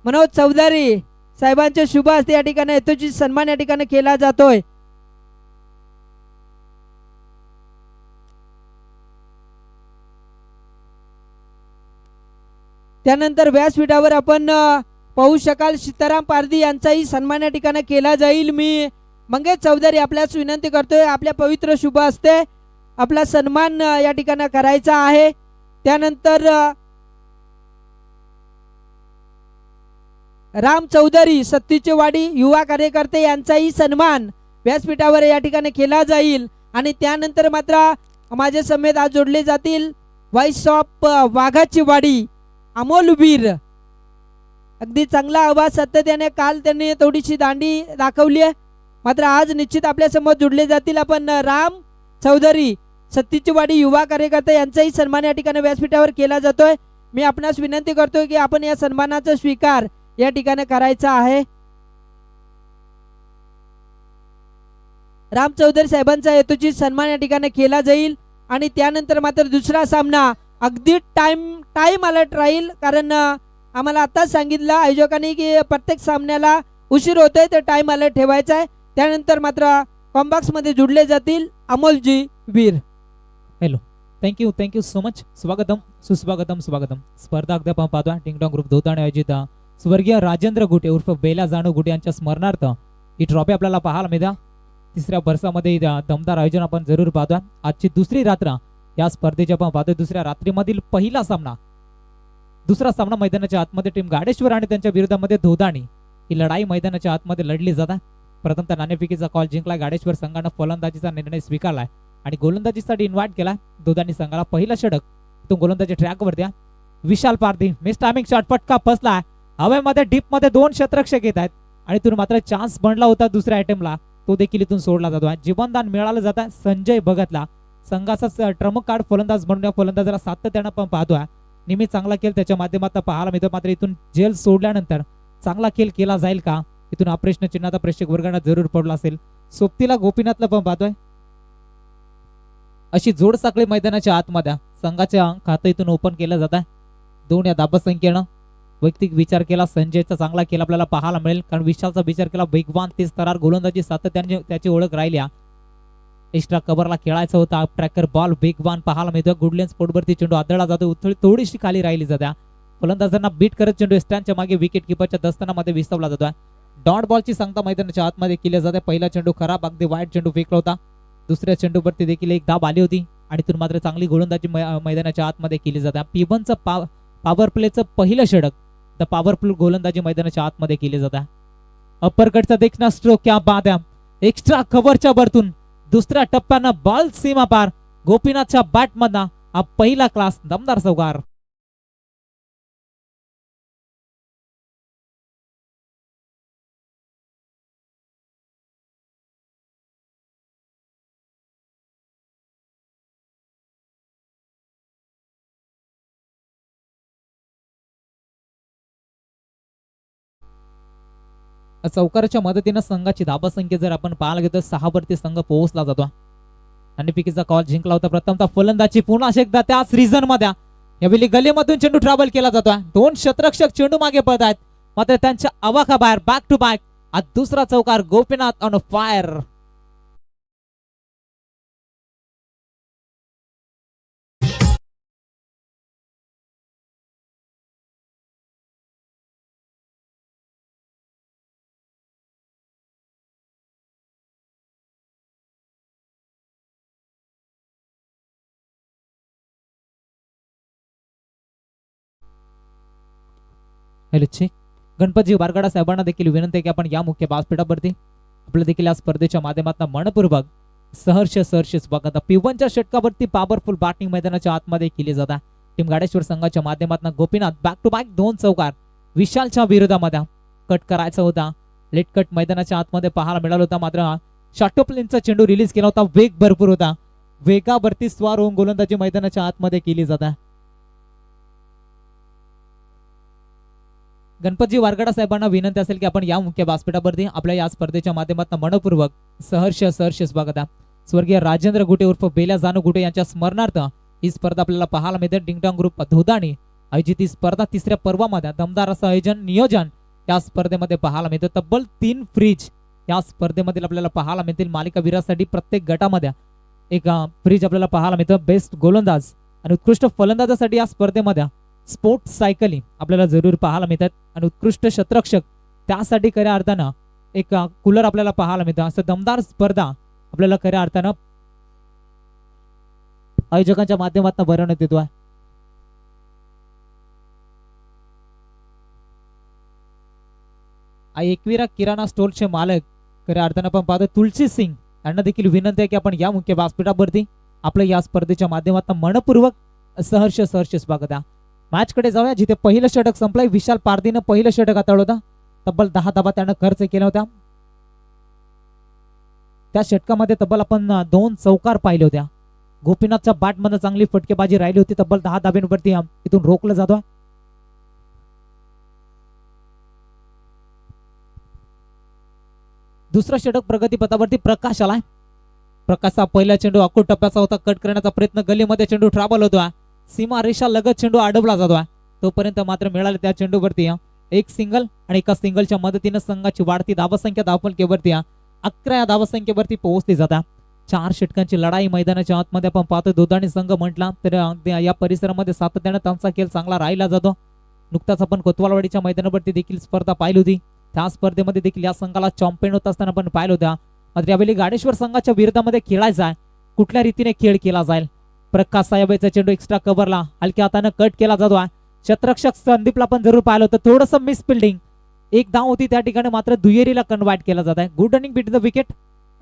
मनोज चौधरी साहेबांचे शुभ हस्ते या ठिकाणी यथोचित सन्मान या ठिकाणी केला जातोय। त्यानंतर व्यासपीठावर आपण पाहू शकाल सीताराम पारधी यांचाही सन्मान या ठिकाणी केला जाईल। मी मंगेश चौधरी आपल्यास विनंती करतोय, आपल्या पवित्र शुभ हस्ते आपला सन्मान या ठिकाणी करायचा आहे। त्यानंतर राम चौधरी सत्तीचे वाडी युवा कार्यकर्ते यांचाही सन्मान व्यासपीठावर या ठिकाणी केला जाईल। आणि त्यानंतर मात्र माझे समेत आज जोडले जातील व्हाईस ऑफ वाघाची वाडी अमोल वीर, अगदी चांगला आवाज सातत्याने काल त्यांनी थोडीशी दांडी दाखवली आहे, मात्र आज निश्चित आपल्या समोर जोडले जातील। आपण राम चौधरी सत्तीची वाडी युवा कार्यकर्ते यांचाही सन्मान या ठिकाणी व्यासपीठावर केला जातोय। मी आपणास विनंती करतोय की आपण या सन्मानाचा स्वीकार या ठिकाणी करायचा आहे। राम चौधरी साहेबांचा यथोचित सन्मान या ठिकाणी केला जाईल। आणि त्यानंतर मात्र दुसरा सामना अगदी टाइम अलर्ट राहील, कारण आम्हाला आताच सांगितलं आयोजकांनी की प्रत्येक सामन्याला उशीर होतोय, तर टाइम अलर्ट ठेवायचा आहे। त्यानंतर मात्र कॉम्बॉक्स मध्ये जुडले जातील Amolji Veer. Hello, thank you so much. स्वागतम सुस्वागतम स्वागतम। स्पर्धा अगदी आपण पाहतोय टिंगटॉंग ग्रुप धोताणे आयोजित स्वर्गीय राजेंद्र गुटे उर्फ बेला जानू गुटे यांच्या स्मरणार्थ ही ट्रॉफी आपल्याला पाहायला मिळते। तिसऱ्या वर्षामध्ये दमदार आयोजन आपण जरूर पाहतोय। आजची दुसरी रात्र या स्पर्धेच्या आपण पाहतोय। दुसऱ्या रात्रीमधील पहिला सामना, दुसरा सामना मैदानाच्या आतमध्ये टीम गाडेश्वर आणि त्यांच्या विरोधामध्ये धोदाणी ही लढाई मैदानाच्या आतमध्ये लढली जात आहे। प्रथमतः नाणेफेकीचा कॉल जिंकला गाडेश्वर संघानं फलंदाजीचा निर्णय स्वीकारलाय आणि गोलंदाजीसाठी इन्व्हाइट केला धोदाणी संघाला। पहिला षटक तो गोलंदाजी ट्रॅकवर द्या विशाल पारधी, मिस टायमिंग शॉट फटका फसलाय हवेमध्ये, डीप मध्ये दोन क्षेत्ररक्षक येत आहेत आणि इथून मात्र चान्स बनला होता दुसऱ्या आयटमला, तो देखील इथून सोडला जातोय। जीवनदान मिळालं जात आहे संजय भगतला, संघाचा ट्रम्प कार्ड फलंदाज म्हणून या फलंदाजाला सातत्यानं पण पाहतोय। नेहमी चांगला खेळ त्याच्या माध्यमातून पाहायला मिळतो, मात्र इथून जेल सोडल्यानंतर चांगला खेळ केला जाईल का, इथून हा प्रश्न चिन्हाचा प्रेक्षक वर्गांना जरूर पडला असेल। सोबतीला गोपीनाथला पण पाहतोय। अशी जोड साखळी मैदानाच्या आतमध्ये संघाच्या खातं इथून ओपन केलं जात आहे। दोन या धाबसंख्येनं वैयक्तिक विचार केला संजयचा चांगला खेळ आपल्याला पाहायला मिळेल, कारण विशालचा विचार केला वेगवान तेज तरार गोलंदाजी सातत्याने त्याची ओळख राहिल्या। एक्स्ट्रा कव्हरला खेळायचा होता, ट्रॅकर बॉल वेगवान पाहायला मिळतो। गुडलेन स्पोर्टवरती चेंडू आदळला जातो, थोडीशी खाली राहिली जाते। फलंदाजांना बीट करत चेंडू स्टँडच्या मागे विकेट किपरच्या दस्तानामध्ये विस्तवला जातोय। डॉट बॉलची सांगता मैदानाच्या आतमध्ये केली जाते। पहिला चेंडू खराब, अगदी वाईट चेंडू फेकला होता। दुसऱ्या चेंडूवरती देखील एक धाब आली होती आणि इथून मात्र चांगली गोलंदाजी मैदानाच्या आतमध्ये केली जाते। पिबनचं पॉवर प्लेचं पहिलं षटक द पॉवरफुल गोलंदाजी मैदानाच्या आतमध्ये केली जाते। अप्परकटचा देखना स्ट्रोक क्या बाद आहे, एक्स्ट्रा कव्हरच्या वरतून दुसऱ्या टप्प्यानं बॉल सीमा पार गोपीनाथच्या बॅटमधनं हा पहिला क्लास दमदार चौकार। चौकाराच्या मदतीनं संघाची धाबसंख्या जर आपण पाहायला गेलो 6 वरती संघ पोहोचला जातो। आणि पिकीचा कॉल जिंकला होता प्रथमतः फलंदाजी पुन्हा एकदा त्याच रिझन मध्ये यावेळी गलीमधून चेंडू ट्रॅव्हल केला जातोय। दोन क्षेत्ररक्षक चेंडू मागे पळत आहेत, मात्र त्यांच्या आवाखाबाहेर बॅक टू बॅक आज दुसरा चौकार Gopinath on fire. Hello check. Ganpatji Wargada साहेबांना देखील विनंती आहे की आपण या मुख्य व्यासपीठावरती आपल्या देखील या स्पर्धेच्या माध्यमातून मनपूर्वक सहर्ष स्वागत। पिवनच्या षटकावरती पॉवरफुल बॅटिंग मैदानाच्या आतमध्ये केली जात आहे। टीम गाडेश्वर संघाच्या माध्यमातून गोपीनाथ बॅक टू बॅक 2 चौकार विशालच्या विरोधामध्ये कट करायचा होता। लेट कट मैदानाच्या आतमध्ये पाहायला मिळाला होता, मात्र शॉटोप्लेनचा चेंडू रिलीज केला होता, वेग भरपूर होता, वेगावरती स्वार होऊन गोलंदाजी मैदानाच्या आतमध्ये केली जात आहे। गणपतजी वारगाडा साहेबांना विनंती असेल की आपण या मुख्य व्यासपीठावरती आपल्या या स्पर्धेच्या माध्यमातून मनपूर्वक सहर्ष स्वागत आहे। स्वर्गीय राजेंद्र गुटे उर्फ बेला जानू गुटे यांच्या स्मरणार्थ ही स्पर्धा आपल्याला पाहायला मिळते। टिंगटॉंग ग्रुप धोदाणी आयोजित ही स्पर्धा तिसऱ्या पर्वामध्ये दमदार असं आयोजन नियोजन या स्पर्धेमध्ये पाहायला मिळतं. तब्बल 3 फ्रीज या स्पर्धेमध्ये आपल्याला पाहायला मिळतील. मालिका वीरासाठी प्रत्येक गटामध्ये एक फ्रीज आपल्याला पाहायला मिळतं. बेस्ट गोलंदाज आणि उत्कृष्ट फलंदाजासाठी या स्पर्धेमध्ये स्पोर्ट्स सायकलिंग आपल्याला जरूर पाहायला मिळतात आणि उत्कृष्ट क्षेत्ररक्षक त्यासाठी खऱ्या अर्थानं एक कूलर आपल्याला पाहायला मिळतं. असं दमदार स्पर्धा आपल्याला खऱ्या अर्थानं आयोजकांच्या माध्यमातून भरवण्यात येतो आहे. एकविरा किराणा स्टोरचे मालक खऱ्या अर्थानं आपण पाहतो तुलसी सिंग यांना देखील विनंती आहे की आपण या मुख्य व्यासपीठावरती आपलं या स्पर्धेच्या माध्यमातून मनपूर्वक सहर्ष स्वागत आहे. मॅच कडे जाऊया जिथे पहिलं षटक संपलंय. विशाल पारदीनं पहिलं षटक हाताळलं होतं. तब्बल 10 धावा त्यानं खर्च केला होता. त्या षटकामध्ये तब्बल आपण 2 चौकार पाहिले होत्या. गोपीनाथच्या बॅटमध्ये चांगली फटकेबाजी राहिली होती. तब्बल 10 धाब्यांवरती इथून रोखलं जातो. दुसरा षटक प्रगतीपथावरती प्रकाश आलाय. प्रकाशचा पहिला चेंडू अकोट टप्प्याचा होता. कट करण्याचा प्रयत्न गलीमध्ये चेंडू ट्रॅव्हल होतोय. सीमा रेषा लगत चेंडू अडवला जातोय. तोपर्यंत मात्र मिळाले त्या चेंडूवरती एक सिंगल आणि एका सिंगलच्या मदतीने संघाची वाढती धावसंख्या धावफलकेवरती 11 या धावसंख्येवरती पोहोचली जाता. 4 षटकांची लढाई मैदानाच्या आतमध्ये आपण पाहतो. दोदाणी संघ म्हटला तर या परिसरामध्ये सातत्याने त्यांचा खेळ चांगला राहिला जातो. नुकताच आपण कोतवालवाडीच्या मैदानावरती देखील स्पर्धा पाहिली होती. त्या स्पर्धेमध्ये देखील या संघाला चॅम्पियन होत असताना आपण पाहिलं होत्या. मात्र यावेळी गाडेश्वर संघाच्या विरोधामध्ये खेळायचा आहे. कुठल्या रीतीने खेळ केला जाईल. प्रकाश साहेबाचा चेंडू एक्स्ट्रा कव्हरला हलक्या हाताने कट केला जातो. क्षेत्ररक्षक संदीपला पण जरूर पाहिलं होतं. थोडंसं मिस फिल्डिंग एक धाव होती त्या ठिकाणी मात्र दुहेरीला कन्वर्ट केला जात आहे. Good running bit the wicket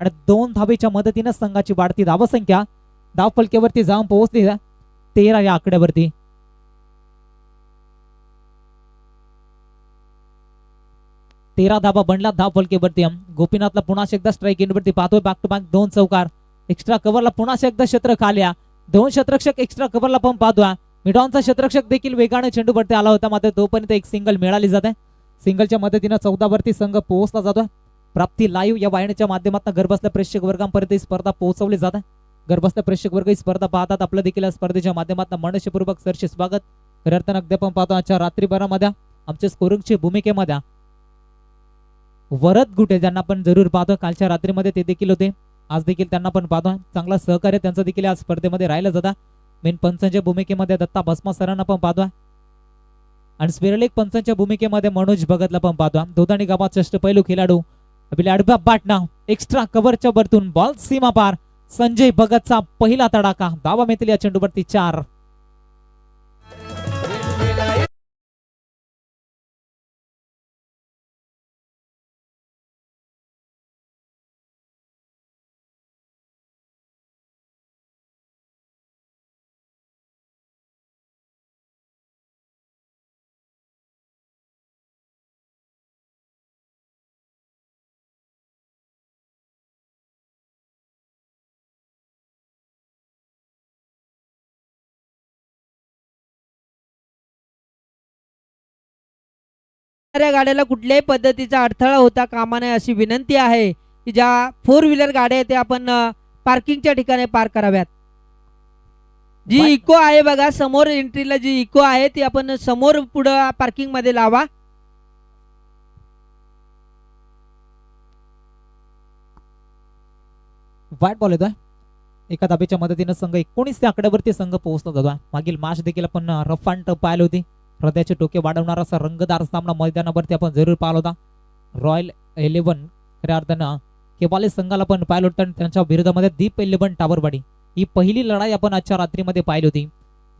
आणि 2 धावेच्या मदतीने संघाची वाढती धावसंख्या धावफलकेवरती जाऊन पोहोचली 13 या आकड्यावरती. तेरा धाबा बनला धावफलकेवरती. गोपीनाथला पुन्हा एकदा स्ट्राईक एंडवरती पाहतोय. बॅक टू बॅक 2 चौकार. एक्स्ट्रा कव्हरला पुन्हा एकदा क्षेत्र खाल्या. 2 क्षेत्ररक्षक एक्स्ट्रा कव्हरला पण पाहतोय. मिडॉनचा क्षेत्ररक्षक देखील वेगाने चेंडूवरती आला होता. मात्र तोपर्यंत एक सिंगल मिळाली जाते. सिंगलच्या मदतीने 14 वरती संघ पोहोचला जातोय. प्राप्ती लाईव्ह या वाहिनीच्या माध्यमातून घरबसल्या प्रेक्षक वर्गांपर्यंत ही स्पर्धा पोहोचवली जाते. घरबसल्या प्रेक्षक वर्ग ही स्पर्धा पाहतात. आपलं देखील या स्पर्धेच्या माध्यमातून मनसेपूर्वक सरसे स्वागत. खऱ्या अर्थानं अगदी आपण पाहतो आजच्या रात्रीभरामध्ये आमच्या स्कोरिंगची भूमिकेमध्ये वरद गुटे ज्यांना आपण जरूर पाहतो. कालच्या रात्रीमध्ये ते देखील होते. आज देखील त्यांना पण पाहतो. चांगला सहकार्य त्यांचं देखील या स्पर्धेमध्ये राहिलं जातं. मेन पंचांच्या भूमिकेमध्ये दत्ता भस्मा सरांना पण पाहतोय आणि स्पिरलिक पंचांच्या भूमिकेमध्ये मनोज भगतला पण पाहतोय. दोदाणी गावात अष्टपैलू खेळाडू आपल्या अडब्या बाटना एक्स्ट्रा कव्हरच्या वरतून बॉल सीमा पार. संजय भगतचा पहिला तडाखा. धावा मिळतील या चेंडूवरती 4. गाड्याला कुठल्याही पद्धतीचा अडथळा होता कामा नये अशी विनंती आहे की ज्या 4 व्हीलर गाड्या आहेत ते आपण पार्किंगच्या ठिकाणी पार्क कराव्यात. जी इको आहे बघा समोर एंट्रीला जी इको आहे ती आपण समोर पुढे पार्किंग मध्ये लावा. वाईट बॉल येतोय. एका धाब्याच्या मदतीने संघ 19 या आकड्यावरती संघ पोहोचला जातोय. मागील मॅच देखील आपण रफ अँड टफ पाहिली होती. हृदयाचे टोके वाढवणारा असा रंगदार सामना मैदानावरती आपण जरूर पाहिला होता. रॉयल 11 खऱ्या अर्थानं केवाले संघाला पण पाहिलं होतं आणि त्यांच्या विरोधामध्ये दीप 11 टावरवाडी ही पहिली लढाई आपण आजच्या रात्रीमध्ये पाहिली होती.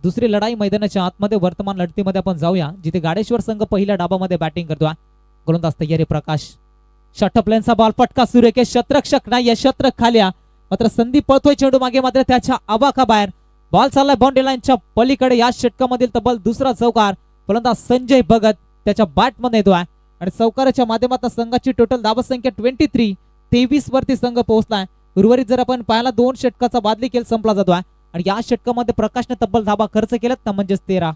दुसरी लढाई मैदानाच्या आतमध्ये वर्तमान लढतीमध्ये आपण जाऊया जिथे गाडेश्वर संघ पहिल्या डाबामध्ये बॅटिंग करतोय. गोलंदाज तयारी प्रकाश. शॉर्ट प्लेनचा बॉल फटका सुरेख. क्षेत्ररक्षक नाही क्षेत्रक खाल्या. मात्र संदीप पळतोय चेंडू मागे मात्र त्याच्या आवाका बाहेर. बॉल चाललाय बाउंड्री लाईनच्या पलीकडे. या षटकामधील तब्बल दुसरा चौकार. फलंदाज संजय भगत त्याच्या बॅटमध्ये येतोय आणि चौकाराच्या माध्यमातून संघाची टोटल धावसंख्या 23 वरती संघ पोहोचलाय. उर्वरित जर आपण पाहिला 2 षटकाचा बादली खेळ संपला जातोय आणि या षटकामध्ये प्रकाशने तब्बल धावा खर्च केल्यात ना म्हणजेच 13.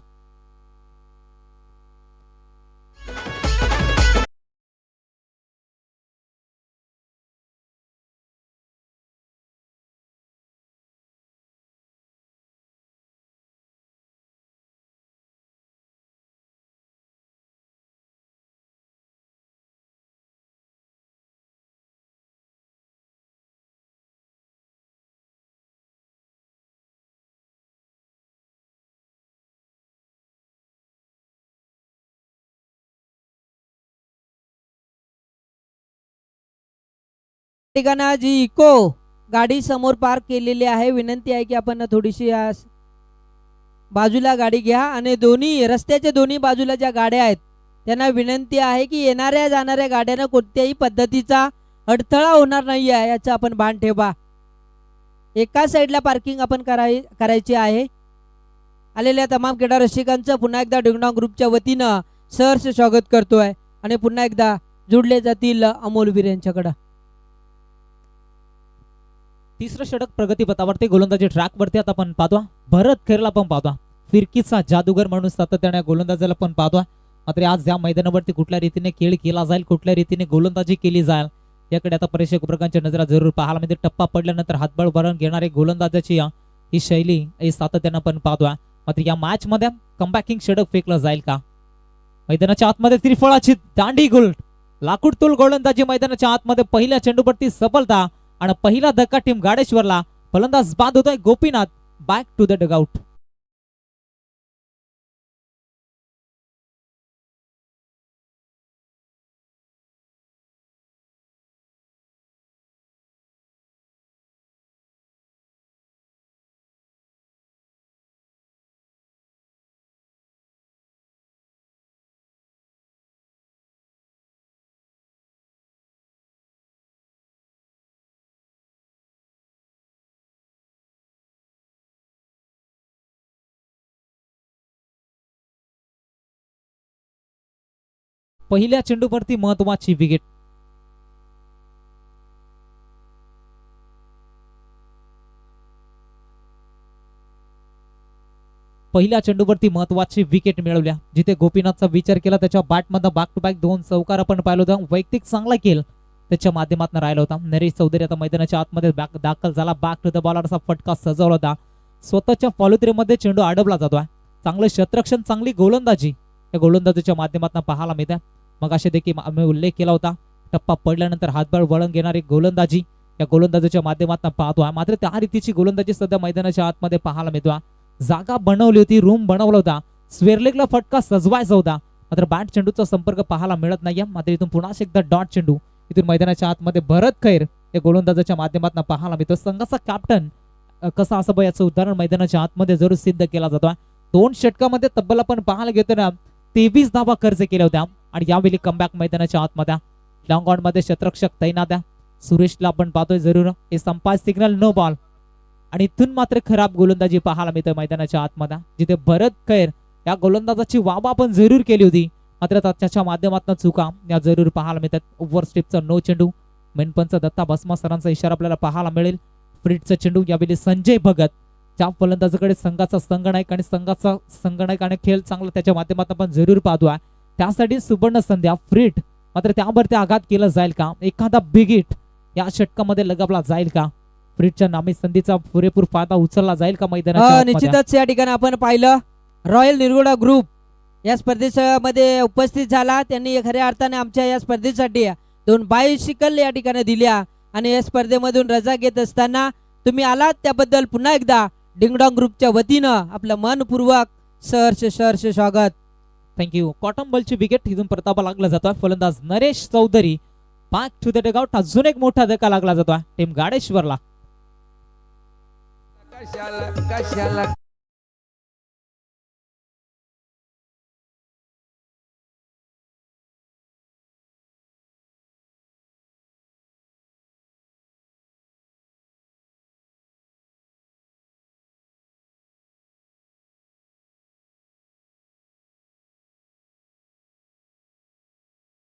ठिकाणा जी इको गाडी समोर पार्क केलेली आहे, विनंती आहे की आपण थोडीशी बाजूला गाडी घ्या आणि दोन्ही रस्त्याच्या दोन्ही बाजूला ज्या गाड्या आहेत त्यांना विनंती आहे की येणाऱ्या जाणाऱ्या गाड्यांना कोणत्याही पद्धतीचा अडथळा होणार नाही आहे याचं आपण भान ठेवा. एका साईडला पार्किंग आपण करायची आहे. आलेल्या तमाम क्रीडा रसिकांचं पुन्हा एकदा डिंगडॉंग ग्रुपच्या वतीनं सहर्ष स्वागत करतोय आणि पुन्हा एकदा जोडले जातील अमोलवीर यांच्याकडे. तिसरं षटक प्रगतीपथावरती गोलंदाजी ट्रॅकवरती आता आपण पाहतो. भरत खैरला पण पाहतो, फिरकीचा जादूगर म्हणून सातत्याने गोलंदाजीला पण पाहतो. मात्र आज या मैदानावरती कुठल्या रीतीने खेळ केला जाईल, कुठल्या रीतीने गोलंदाजी केली जाईल याकडे आता प्रेक्षक वर्गांच्या नजरा जरूर पाहायला मिळते. टप्पा पडल्यानंतर हातबळ भरून घेणारे गोलंदाजाची ही शैली ही सातत्यानं पण पाहतोय. मात्र या मॅच मध्ये कमबॅकिंग षटक फेकलं जाईल का? मैदानाच्या आतमध्ये त्रिफळाची दांडी गोल लाकूड तोल गोलंदाजी मैदानाच्या आतमध्ये पहिल्या चेंडूवरती सफलता आणि पहिला धक्का टीम गाडेश्वरला. फलंदाज बाद होतोय Gopinath. Back to the dugout. पहिल्या चेंडूवरती महत्वाची विकेट. पहिल्या चेंडूवरती महत्वाची विकेट मिळवल्या, जिथे गोपीनाथचा विचार केला त्याच्या बॅटमध्ये बॅक टू बॅक 2 चौकार आपण पाहिलं होतं. वैयक्तिक चांगला खेळ त्याच्या माध्यमातून राहिला होता. नरेश चौधरी आता मैदानाच्या आतमध्ये दाखल झाला. बॅक टू द बॉलर असा फटका सजवला होता. स्वतःच्या फॉलोथ्रीमध्ये चेंडू अडवला जातोय. चांगलं क्षेत्ररक्षण, चांगली गोलंदाजी या गोलंदाजीच्या माध्यमातून पाहायला मिळते. मग असे देखील आम्ही उल्लेख केला होता, टप्पा पडल्यानंतर हातबळ वळण घेणारी गोलंदाजी या गोलंदाजीच्या माध्यमातून पाहतोय. मात्र त्या रीतीची गोलंदाजी सध्या मैदानाच्या आतमध्ये पाहायला मिळतोय. जागा बनवली होती, रूम बनवला होता, स्वेरलेगला फटका सजवायचा होता, मात्र बॅट चेंडूचा संपर्क पाहायला मिळत नाहीये. मात्र इथून पुन्हा एकदा डॉट चेंडू इथून मैदानाच्या आतमध्ये भरत खैर या गोलंदाजाच्या माध्यमातून पाहायला मिळतो. संघाचा कॅप्टन कसा असावं याचं उदाहरण मैदानाच्या आतमध्ये जरूर सिद्ध केला जातोय. 2 षटकामध्ये तब्बल आपण पाहायला घेतो ना 23 धावा खर्च केल्या होत्या आणि यावेळी कमबॅक मैदानाच्या आतमध्ये लॉंग ऑन मध्ये क्षेत्ररक्षक तैनात आहे. सुरेशला आपण पाहतोय जरूर हे संपास सिग्नल नो बॉल आणि इथून मात्र खराब गोलंदाजी पाहायला मिळते मैदानाच्या आतमध्ये, जिथे भरत खैर या गोलंदाजाची वाबा आपण जरूर केली होती, मात्र त्याच्या माध्यमातून चुका या जरूर पाहायला मिळतात. ओव्हर स्टेपचा नो चेंडू, मेनपंच दत्ता भस्मा सरांचा इशारा आपल्याला पाहायला मिळेल. फ्रीटचा चेंडू यावेळी संजय भगत ज्या फलंदाजाकडे संघाचा संगणक आणि संघाचा संगणक आणि खेळ चांगला त्याच्या माध्यमातून आपण जरूर पाहतोय. त्यासाठी सुवर्ण संध्या फ्रीट, मात्र त्यावरती आघात केला जाईल का? एखादा बिग हिट या षटकामध्ये लगावला जाईल का? फ्रीटच्या नामी संधीचा पुरेपूर फायदा उचलला जाईल का मैदानाच्या? निश्चितच या ठिकाणी आपण पाहिलं रॉयल निरगुडा ग्रुप या स्पर्धेमध्ये उपस्थित झाला. त्यांनी खऱ्या अर्थाने आमच्या या स्पर्धेसाठी 2 बायसिकल या ठिकाणी दिल्या आणि या स्पर्धेमधून रजा घेत असताना तुम्ही आलात त्याबद्दल पुन्हा एकदा डिंगडॉंग ग्रुपच्या वतीनं आपलं मनपूर्वक सहर्ष स्वागत. थँक्यू. कॉटन बॉलची विकेट इथून प्रतापा लागला जातोय. फलंदाज Naresh Chaudhary back to the dugout. अजून एक मोठा धक्का लागला जातोय टीम गाडेश्वरला.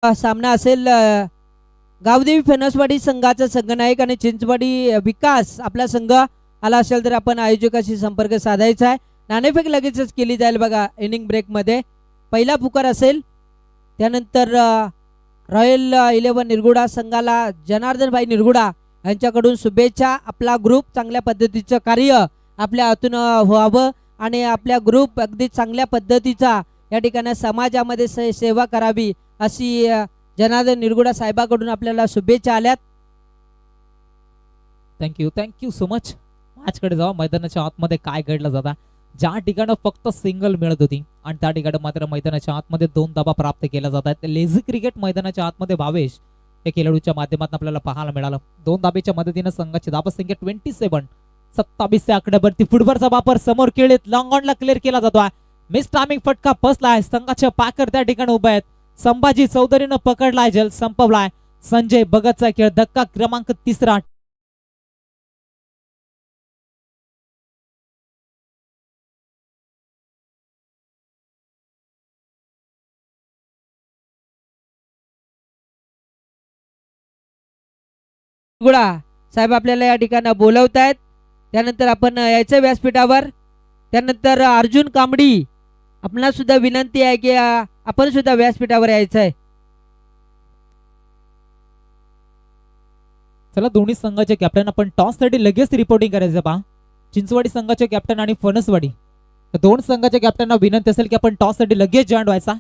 सामना असेल गावदेवी फणसवाडी संघाचा संघनायक आणि चिंचवाडी विकास आपला संघ आला असेल तर आपण आयोजकाशी संपर्क साधायचा आहे. नाणेफेक लगेचच केली जाईल बघा इनिंग ब्रेक मध्ये. पहिला पुकार असेल, त्यानंतर रॉयल 11 निरगुडा संघाला जनार्दनभाई निरगुडा यांच्याकडून शुभेच्छा. आपला ग्रुप चांगल्या पद्धतीचं कार्य आपल्या हातून व्हावं आणि आपल्या ग्रुप अगदी चांगल्या पद्धतीचा या ठिकाणी समाजामध्ये सेवा करावी अशी जनार्दन निरगुडा साहेबाकडून आपल्याला शुभेच्छा आल्यात. Thank you so much. मॅचकडे जाऊ. मैदानाच्या आतमध्ये काय घडलं जाता, ज्या ठिकाणी फक्त सिंगल मिळत होती आणि त्या ठिकाणी मात्र मैदानाच्या आतमध्ये 2 धावा प्राप्त केल्या जात आहेत. लेझी क्रिकेट मैदानाच्या आतमध्ये भावेश या खेळाडूच्या माध्यमातून आपल्याला पाहायला मिळालं. 2 धाबेच्या मदतीने संघाची धाबसंख्या 27. 27 या आकड्यावरती फुटबॉलचा वापर समोर खेळीत लॉंग ऑनला क्लिअर केला जातोय. मिस टायमिंग फटका बसलाय. संघाचे पाकर त्या ठिकाणी उभे आहेत. संभाजी चौधरीनं पकडलाय, जल संपवलाय. संजय भगतचा खेळ धक्का क्रमांक 3. गुडा साहेब आपल्याला या ठिकाणी बोलवतायत. त्यानंतर आपण यायचं व्यासपीठावर. त्यानंतर अर्जुन कांबडी आपणाला सुद्धा विनंती आहे की आपण सुद्धा व्यासपीठावर यायचं आहे. चला, दोन्ही संघाचे कॅप्टन आपण टॉस साठी लगेच रिपोर्टिंग करायचं पहा. चिंचवाडी संघाचे कॅप्टन आणि फणसवाडी या दोन संघाच्या कॅप्टनना विनंती असेल की आपण टॉस साठी लगेच जॉईन व्हायचा.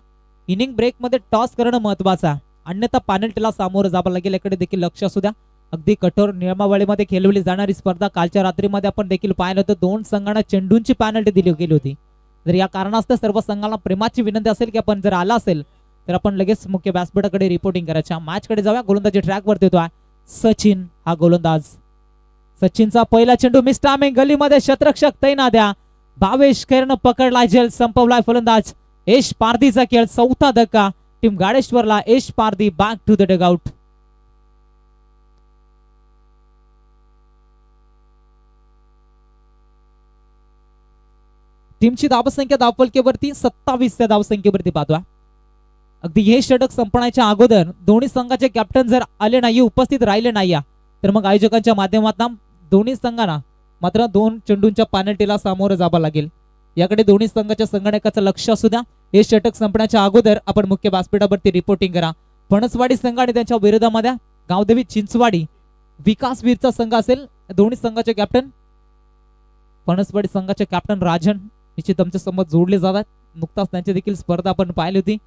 इनिंग ब्रेक मध्ये टॉस करणं महत्वाचं आहे, अन्यथा पेनल्टीला सामोरं जावं लागेल. याकडे देखील लक्ष असू द्या. अगदी कठोर नियमावलीमध्ये खेळवली जाणारी स्पर्धा. कालच्या रात्रीमध्ये आपण देखील पाहिलं होतं, 2 संघांना चेंडूंची पेनल्टी दिली गेली होती. तर या कारणास्तव सर्व संघाला प्रेमाची विनंती असेल की आपण जर आला असेल तर आपण लगेच मुख्य व्यासपीठाकडे रिपोर्टिंग करायच्या. मॅच कडे जाऊया. गोलंदाजी ट्रॅक वरती होतोय सचिन हा गोलंदाज. सचिनचा पहिला चेंडू मिस टायमिंग, गलीमध्ये शतरक्षक तैनात द्या. भावेश खैरनं पकडलाय, झेल संपवलाय फलंदाज. यश पारधीचा खेळ 4था धक्का टीम गाडेश्वरला. Yash Pardhi back to the dugout. टीमची धावसंख्या धावफलकेवरती 27 या धावसंख्येवरती पाहतोय. अगदी हे षटक संपण्याच्या अगोदर दोन्ही संघाचे कॅप्टन जर आले नाही, उपस्थित राहिले नाही तर मग आयोजकांच्या माध्यमातून दोन्ही संघांना मात्र 2 चेंडूंच्या पेनल्टीला सामोरं जावं लागेल. याकडे दोन्ही संघाच्या संगणकाचं लक्ष असू द्या. हे षटक संपण्याच्या अगोदर आपण मुख्य व्यासपीठावरती रिपोर्टिंग करा. फणसवाडी संघ आणि त्यांच्या विरोधामध्ये गावदेवी चिंचवाडी विकासवीरचा संघ असेल. दोन्ही संघाचे कॅप्टन फणसवाडी संघाचे कॅप्टन राजन निश्चित आमच्या समोर जोडले जातात. नुकताच त्यांची देखील स्पर्धा आपण पाहिली होती.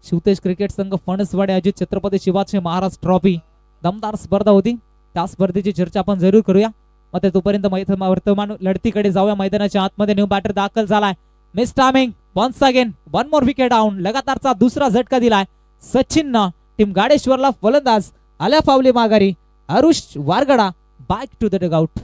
शिवतेज क्रिकेट संघ फणसवाडी अजित छत्रपती शिवाजी महाराज ट्रॉफी दमदार स्पर्धा होती. त्या स्पर्धेची चर्चा आपण जरूर करूया. मग तोपर्यंत वर्तमान लढतीकडे जाऊया. मैदानाच्या आतमध्ये न्यू बॅटर दाखल झालाय. Miss timing, once again 1 more wicket down. लगातारचा दुसरा झटका दिलाय सचिननं. टीम गाडेश्वरला फलंदाज आल्या फावली माघारी. Arush Wargada back to the dugout.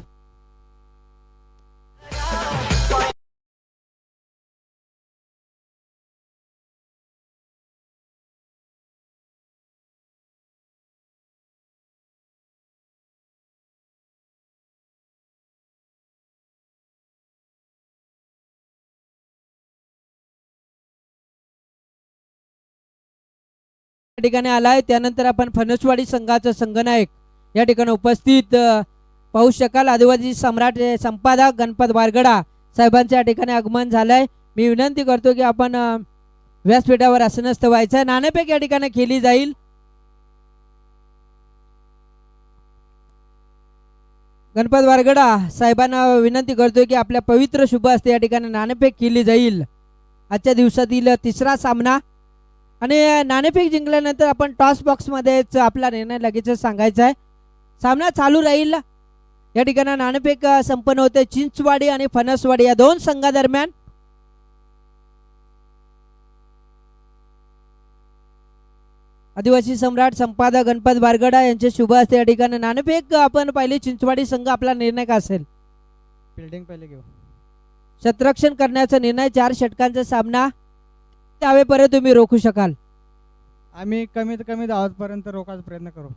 या ठिकाणी आलाय. त्यानंतर आपण फणसवाडी संघाचा संघनायक या ठिकाणी उपस्थित पाहू शकाल. आदिवासी सम्राट संपादक गणपत वारगडा साहेबांच्या या ठिकाणी आगमन झालंय. मी विनंती करतो की आपण व्यासपीठावर आसनस्थ व्हायचं. नाणेफेक या ठिकाणी केली जाईल. गणपत वारगडा साहेबांना विनंती करतोय की आपल्या पवित्र शुभ हस्ते या ठिकाणी नाणेफेक केली जाईल. आजच्या दिवसातील 3रा सामना आणि नाणेफेक जिंकल्यानंतर आपण टॉस बॉक्स मध्येच आपला निर्णय लगेच सांगायचा आहे. सामना चालू राहील. या ठिकाणी नाणेफेक संपन्न होते चिंचवाडी आणि फणसवाडी या 2 संघादरम्यान. आदिवासी सम्राट संपादक गणपत बारगडा यांचे शुभ हस्ते या ठिकाणी नाणेफेक आपण पाहिली. चिंचवाडी संघ आपला निर्णय का असेल? फिल्डिंग पहिले घेऊ. शतरक्षण करण्याचा निर्णय. 4 षटकांचा सामना. त्यावेपर्यंत तुम्ही रोखू शकाल. आम्ही कमीत कमी धावांपर्यंत रोखायचा प्रयत्न करू.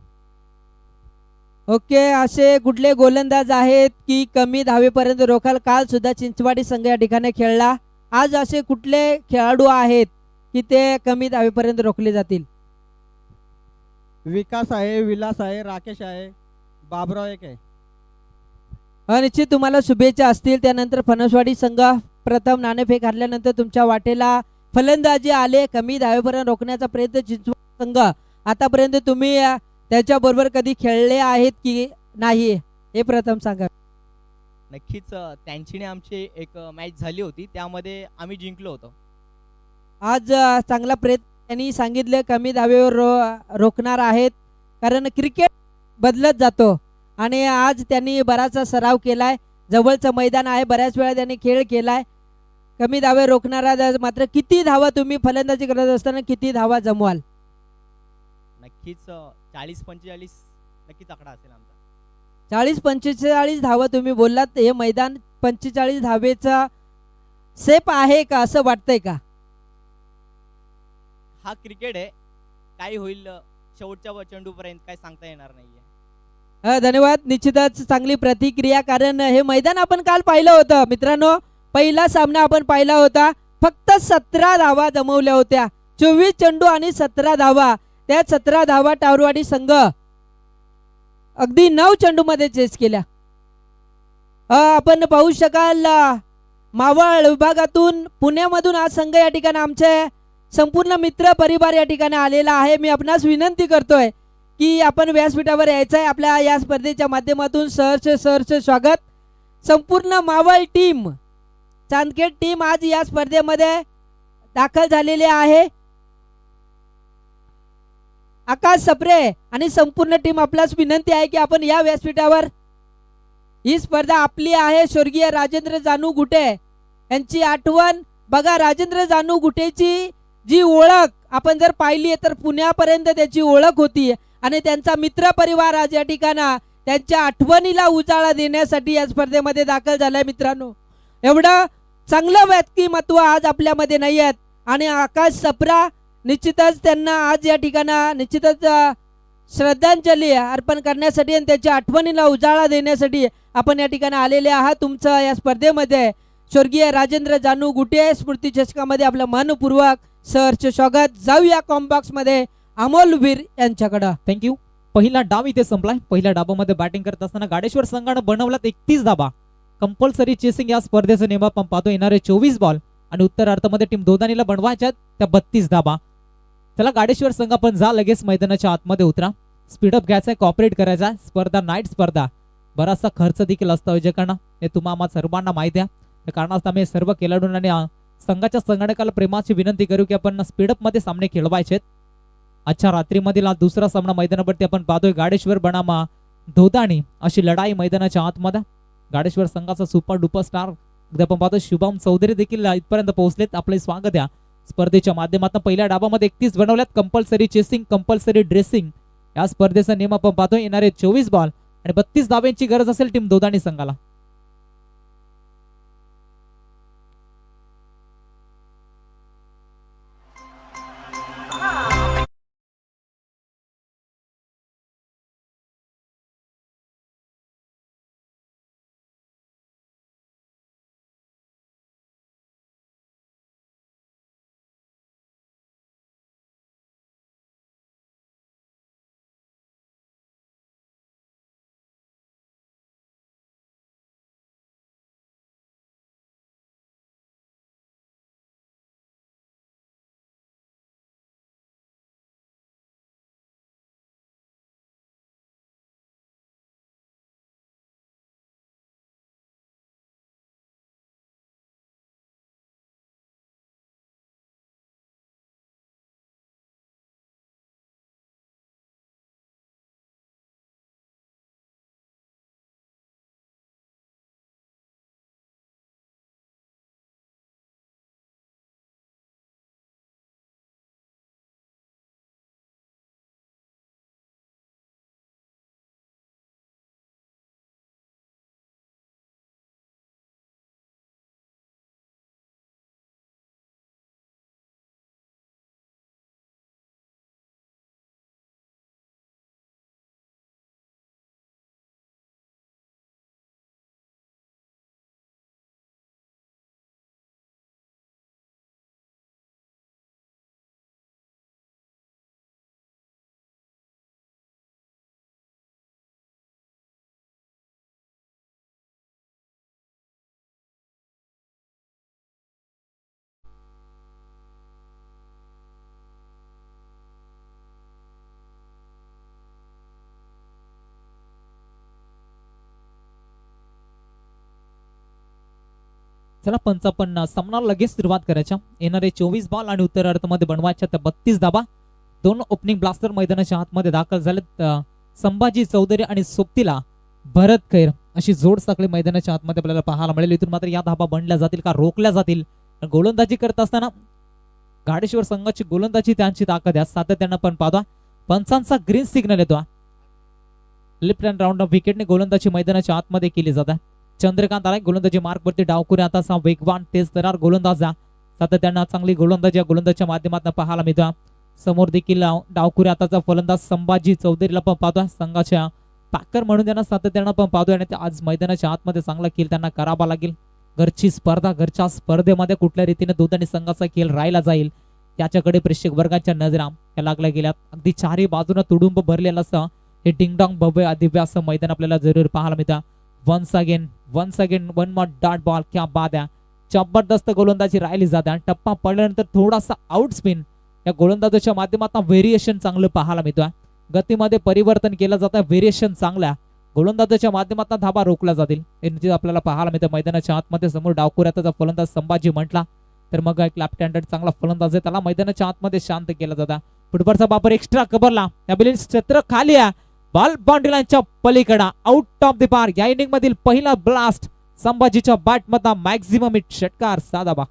ओके, असे कुठले गोलंदाज आहेत की कमी धावेपर्यंत रोखाल? काल सुद्धा चिंचवाडी संघ या ठिकाणी खेळला. आज असे कुठले खेळाडू आहेत की ते कमी धावेपर्यंत रोखले जातील? विकास आहे, विलास आहे, राकेश आहे, बाबराव एक आहे. निश्चित तुम्हाला शुभेच्छा असतील. त्यानंतर फणसवाडी संघ प्रथम नाणेफेक हरल्यानंतर तुमच्या वाटेला फलंदाजी आले. कमी धावेपर्यंत रोखण्याचा प्रयत्न चिंचवाडी संघ. आतापर्यंत तुम्ही त्याच्याबरोबर कधी खेळले आहेत की नाही हे प्रथम सांगा. नक्कीच त्यांचीने आमची एक मॅच झाली होती, त्यामध्ये आम्ही जिंकलो होतो. आज चांगला प्रयत्न त्यांनी सांगितले. कमी धावेवर रोखणार आहेत कारण क्रिकेट बदलत जातो आणि आज त्यांनी बराचसा सराव केलाय. जवळचं मैदान आहे, बऱ्याच वेळा त्यांनी खेळ केलाय. कमी धावे रोखणारा मात्र किती धावा तुम्ही फलंदाजी करत असताना किती धावा जमवाल? नक्कीच 40-45 नक्कीच आकडा असेल आमचा. 40-45 धावा तुम्ही बोललात. हे मैदान 45 धावेचा सेप आहे का असं वाटतंय का? हा क्रिकेट आहे, काय होईल शेवटच्या चेंडूपर्यंत काय सांगता येणार नाहीये. धन्यवाद. निश्चितच चांगली प्रतिक्रिया, कारण हे मैदान आपण काल पाहिलं होतं मित्रांनो. पहिला सामना आपण पाहिला होता, फक्त 17 धावा जमवल्या होत्या. 24 चेंडू आणि 17 धावा. त्या 17 धावा टावरवाडी संघ अगदी 9 चेंडू मध्ये चेस केल्या. आपण पाहू शकाल मावळ विभागातून पुण्यामधून हा संघ या ठिकाणी आमचे संपूर्ण मित्र परिवार या ठिकाणी आलेला आहे. मी आपणास विनंती करतोय की आपण व्यासपीठावर यायचं आहे. आपल्या या स्पर्धेच्या माध्यमातून सहर्ष स्वागत. संपूर्ण मावळ टीम, चांदखेड टीम आज या स्पर्धेमध्ये दाखल झालेली आहे. आकाश सप्रे आणि संपूर्ण टीम, आपल्यास विनंती आहे की आपण या व्यासपीठावर, ही स्पर्धा आपली आहे. स्वर्गीय राजेंद्र जानू गुटे यांची आठवण बघा. राजेंद्र जानू गुटेची जी ओळख आपण जर पाहिली तर पुण्यापर्यंत त्याची ओळख होती आणि त्यांचा मित्र परिवार आज या ठिकाणी त्यांच्या आठवणीला उजाळा देण्यासाठी या स्पर्धेमध्ये दाखल झालाय. मित्रांनो, एवढं चांगलं व्यक्तिमत्व आज आपल्यामध्ये नाही आहेत आणि आकाश सप्रा निश्चितच त्यांना आज या ठिकाणी निश्चितच श्रद्धांजली अर्पण करण्यासाठी आणि त्याच्या आठवणीला उजाळा देण्यासाठी आपण या ठिकाणी आलेले आहात. तुमचं या स्पर्धेमध्ये स्वर्गीय राजेंद्र जानू गुटे स्मृती चषकामध्ये आपलं मनपूर्वक सहर्ष स्वागत. जाऊया कॉम्बॉक्स मध्ये अमोल वीर यांच्याकडं. थँक्यू. पहिला डाव इथे संपलाय. पहिल्या डावामध्ये बॅटिंग करत असताना गाडेश्वर संघानं बनवलात 31 धाबा. कंपल्सरी चेसिंग या स्पर्धेचा नियम आपण पाहतो. येणारे 24 बॉल आणि उत्तरार्धामध्ये टीम दोदानीला बनवायच्यात त्या 32 धाबा. चला गाडेश्वर संघ आपण जा लगेच मैदानाच्या आतमध्ये उतरा. स्पीडअप घ्यायचा, कॉपरेट करायचा. स्पर्धा नाईट स्पर्धा, बराचसा खर्च देखील असतो आयोजकांना, हे तुम्हाला सर्वांना माहिती आहे. त्या कारणास्तव आम्ही सर्व खेळाडूंना आणि संघाच्या संघटकाला प्रेमाची विनंती करू की आपण स्पीडअप मध्ये सामने खेळवायचे. आजच्या रात्रीमधील दुसरा सामना मैदानावरती आपण पाहतोय गाडेश्वर बनामा धोदाणी अशी लढाई मैदानाच्या आतमध्ये. गाडेश्वर संघाचा सुपर डुपर स्टार आपण पाहतो शुभम चौधरी देखील इथपर्यंत पोहोचलेत. आपले स्वागत आहे स्पर्धेच्या माध्यमातून. पहिल्या डावामध्ये 31 बनवल्यात. कंपल्सरी चेसिंग, कंपल्सरी ड्रेसिंग या स्पर्धेचा नियम आपण पाहतोय. येणारे 24 बॉल आणि 32 धाब्यांची गरज असेल टीम दोदाणी संघाला. चला पंच आपण सामना लगेच सुरुवात करायच्या. येणारे 24 बॉल आणि उत्तरार्धामध्ये बनवायच्या त्या 32 धाबा. दोन ओपनिंग ब्लास्टर मैदानाच्या आतमध्ये दाखल झालेत. संभाजी चौधरी आणि सोबतीला भरत खैर अशी जोड साखळी मैदानाच्या आतमध्ये आपल्याला पाहायला मिळेल. इथून मात्र या धाबा बनल्या जातील का रोखल्या जातील. गोलंदाजी करत असताना गाडेश्वर संघाची गोलंदाजी त्यांची ताकद आहे सातत्यानं पण पाहतो. पंचांचा ग्रीन सिग्नल येतो. लेफ्ट हँड राऊंड विकेटने गोलंदाजी मैदानाच्या आतमध्ये केली जाते. चंद्रकांत आलाय गोलंदाजी मार्क वरती. डावखुरी आता असा वेगवान तेज तरार गोलंदाज सातत्यानं चांगली गोलंदाजी या गोलंदाजच्या माध्यमातून पाहायला मिळतो. समोर देखील डावखुरी आताचा फलंदाज संभाजी चौधरीला पण पाहतोय. संघाच्या पॅकर म्हणून त्यांना सातत्यानं पण पाहतोय आणि आज मैदानाच्या आतमध्ये चांगला खेळ त्यांना करावा लागेल. घरची स्पर्धा, घरच्या स्पर्धेमध्ये कुठल्या रीतीने दोन्ही संघाचा खेळ राहिला जाईल याच्याकडे प्रेक्षक वर्गाच्या नजरा या लागल्या गेल्यात. अगदी चारही बाजूने तुडुंब भरलेलं असं हे डिंगडॉंग भव्य दिव्य असं मैदान आपल्याला जरूर पाहायला मिळतं. Once again one more dot ball, क्या बाद आहे. जबरदस्त गोलंदाजी राहिली जाते आणि टप्पा पडल्यानंतर थोडासा आउट स्पिन या गोलंदाजाच्या माध्यमातून व्हेरिएशन चांगलं पाहायला मिळतोय. गतीमध्ये परिवर्तन केलं जातं, व्हेरिएशन चांगल्या गोलंदाजाच्या माध्यमातून धाबा रोखल्या जातील हे आपल्याला पाहायला मिळतं. मैदानाच्या आतमध्ये समोर डावखुऱ्याचा फलंदाज संभाजी म्हटला तर मग एक लेफ्ट हँडेड चांगला फलंदाज आहे, त्याला मैदानाच्या आतमध्ये शांत केला जाता. फुटबॉलचा बापर एक्स्ट्रा कव्हरला क्षेत्र खाली आहे. बॉल बाउंड्री लाईनच्या पलीकडे आउट ऑफ द पार्क. या इनिंग मधील पहिला ब्लास्ट संभाजीच्या बॅट मधला मॅक्झिमम हिट षटकार साधाबा.